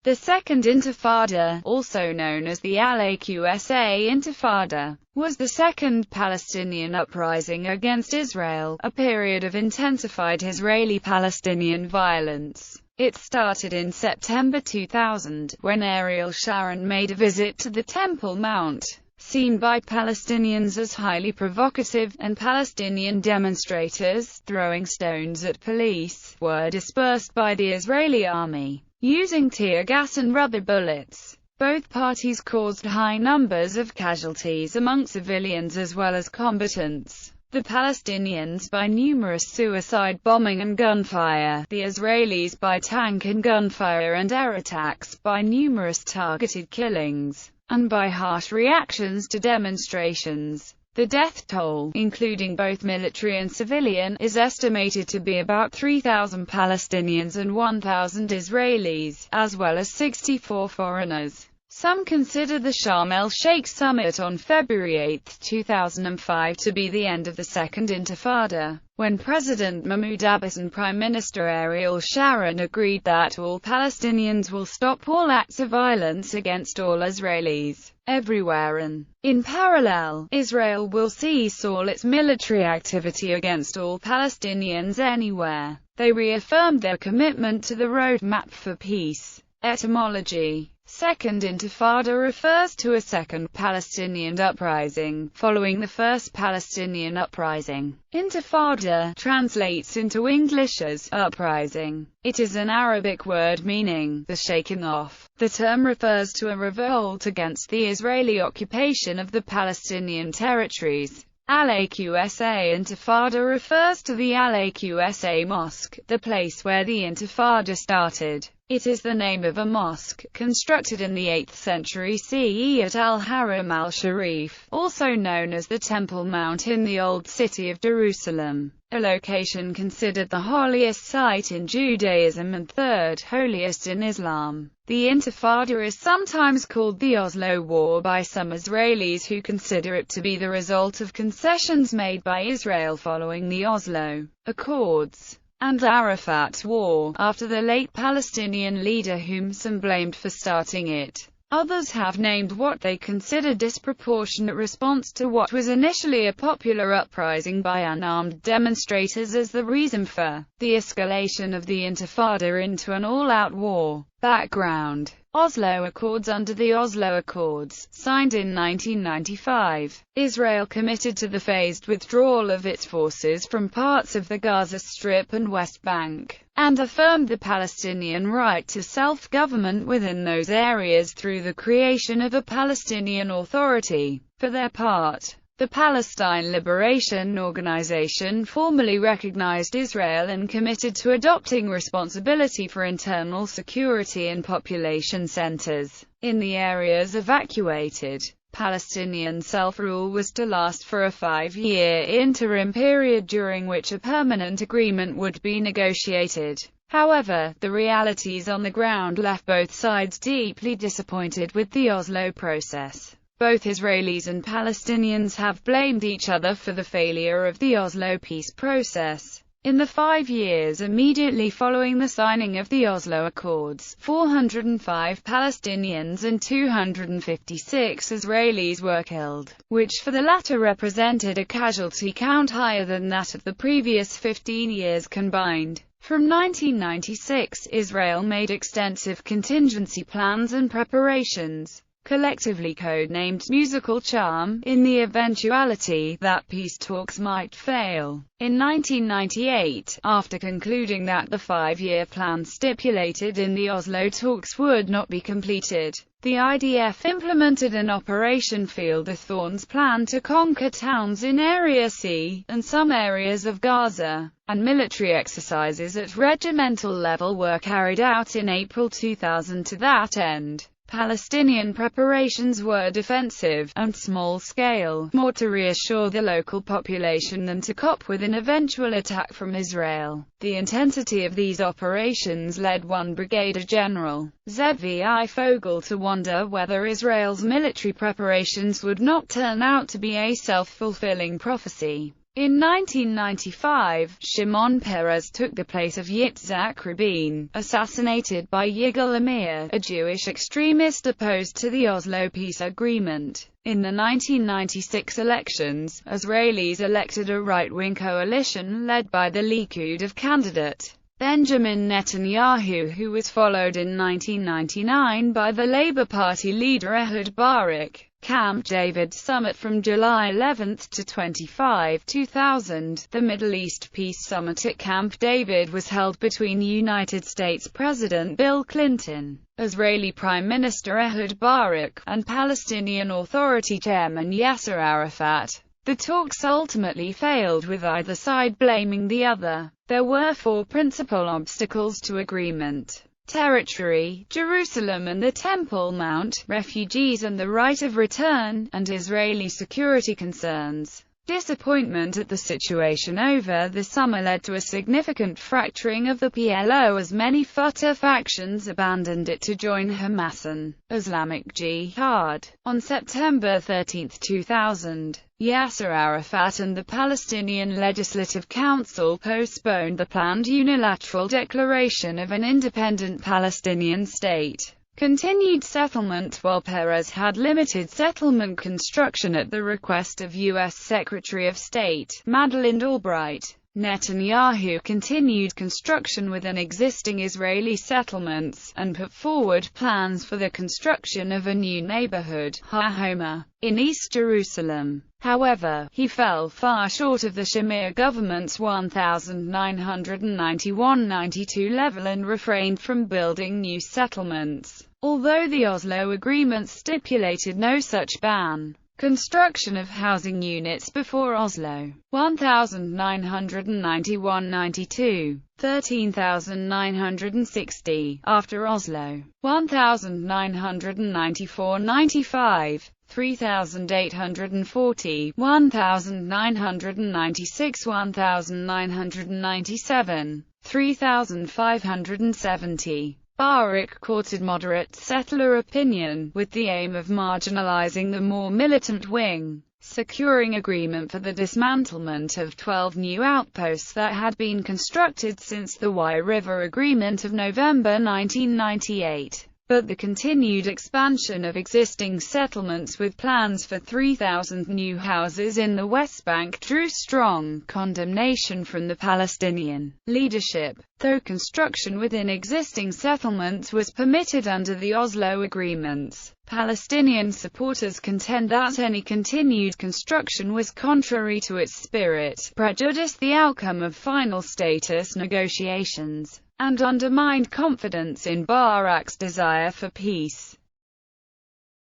The Second Intifada, also known as the Al-Aqsa Intifada, was the second Palestinian uprising against Israel, a period of intensified Israeli-Palestinian violence. It started in September 2000, when Ariel Sharon made a visit to the Temple Mount, seen by Palestinians as highly provocative, and Palestinian demonstrators, throwing stones at police, were dispersed by the Israeli army, using tear gas and rubber bullets. Both parties caused high numbers of casualties among civilians as well as combatants. The Palestinians by numerous suicide bombing and gunfire, the Israelis by tank and gunfire and air attacks, by numerous targeted killings, and by harsh reactions to demonstrations. The death toll, including both military and civilian, is estimated to be about 3,000 Palestinians and 1,000 Israelis, as well as 64 foreigners. Some consider the Sharm el-Sheikh summit on February 8, 2005 to be the end of the Second Intifada, when President Mahmoud Abbas and Prime Minister Ariel Sharon agreed that all Palestinians will stop all acts of violence against all Israelis, everywhere, and, in parallel, Israel will cease all its military activity against all Palestinians anywhere. They reaffirmed their commitment to the roadmap for peace. Etymology. Second Intifada refers to a second Palestinian uprising, following the first Palestinian uprising. Intifada translates into English as uprising. It is an Arabic word meaning the shaking off. The term refers to a revolt against the Israeli occupation of the Palestinian territories. Al-Aqsa Intifada refers to the Al-Aqsa Mosque, the place where the Intifada started. It is the name of a mosque, constructed in the 8th century CE at Al-Haram al-Sharif, also known as the Temple Mount in the Old City of Jerusalem, a location considered the holiest site in Judaism and third holiest in Islam. The Intifada is sometimes called the Oslo War by some Israelis who consider it to be the result of concessions made by Israel following the Oslo Accords and Arafat War, after the late Palestinian leader whom some blamed for starting it. Others have named what they consider disproportionate response to what was initially a popular uprising by unarmed demonstrators as the reason for the escalation of the Intifada into an all-out war. Background: Oslo Accords. Under the Oslo Accords, signed in 1995, Israel committed to the phased withdrawal of its forces from parts of the Gaza Strip and West Bank, and affirmed the Palestinian right to self-government within those areas through the creation of a Palestinian Authority. For their part, the Palestine Liberation Organization formally recognized Israel and committed to adopting responsibility for internal security in population centers. In the areas evacuated, Palestinian self-rule was to last for a 5-year interim period during which a permanent agreement would be negotiated. However, the realities on the ground left both sides deeply disappointed with the Oslo process. Both Israelis and Palestinians have blamed each other for the failure of the Oslo peace process. In the 5 years immediately following the signing of the Oslo Accords, 405 Palestinians and 256 Israelis were killed, which for the latter represented a casualty count higher than that of the previous 15 years combined. From 1996, Israel made extensive contingency plans and preparations, collectively code-named Musical Charm, in the eventuality that peace talks might fail. In 1998, after concluding that the 5-year plan stipulated in the Oslo talks would not be completed, the IDF implemented an Operation Field of Thorns plan to conquer towns in Area C, and some areas of Gaza, and military exercises at regimental level were carried out in April 2000 to that end. Palestinian preparations were defensive, and small-scale, more to reassure the local population than to cope with an eventual attack from Israel. The intensity of these operations led one Brigadier General, Zevi Fogel, to wonder whether Israel's military preparations would not turn out to be a self-fulfilling prophecy. In 1995, Shimon Peres took the place of Yitzhak Rabin, assassinated by Yigal Amir, a Jewish extremist opposed to the Oslo peace agreement. In the 1996 elections, Israelis elected a right-wing coalition led by the Likud of candidate Benjamin Netanyahu, who was followed in 1999 by the Labour Party leader Ehud Barak. Camp David Summit from July 11 to 25, 2000. The Middle East Peace Summit at Camp David was held between United States President Bill Clinton, Israeli Prime Minister Ehud Barak, and Palestinian Authority Chairman Yasser Arafat. The talks ultimately failed, with either side blaming the other. There were four principal obstacles to agreement: territory, Jerusalem and the Temple Mount, refugees and the right of return, and Israeli security concerns. Disappointment at the situation over the summer led to a significant fracturing of the PLO, as many Fatah factions abandoned it to join Hamas and Islamic Jihad. On September 13, 2000, Yasser Arafat and the Palestinian Legislative Council postponed the planned unilateral declaration of an independent Palestinian state. Continued settlement. While Peres had limited settlement construction at the request of U.S. Secretary of State Madeleine Albright, Netanyahu continued construction within existing Israeli settlements, and put forward plans for the construction of a new neighborhood, HaHoma, in East Jerusalem. However, he fell far short of the Shamir government's 1991-92 level and refrained from building new settlements. Although the Oslo Agreement stipulated no such ban, construction of housing units before Oslo, 1991-92, 13,960, after Oslo, 1994-95, 3,840, 1,996, 1,997, 3,570. Barak courted moderate settler opinion, with the aim of marginalizing the more militant wing, securing agreement for the dismantlement of 12 new outposts that had been constructed since the Wye River Agreement of November 1998. But the continued expansion of existing settlements with plans for 3,000 new houses in the West Bank drew strong condemnation from the Palestinian leadership. Though construction within existing settlements was permitted under the Oslo agreements, Palestinian supporters contend that any continued construction was contrary to its spirit, prejudiced the outcome of final status negotiations, and undermined confidence in Barak's desire for peace.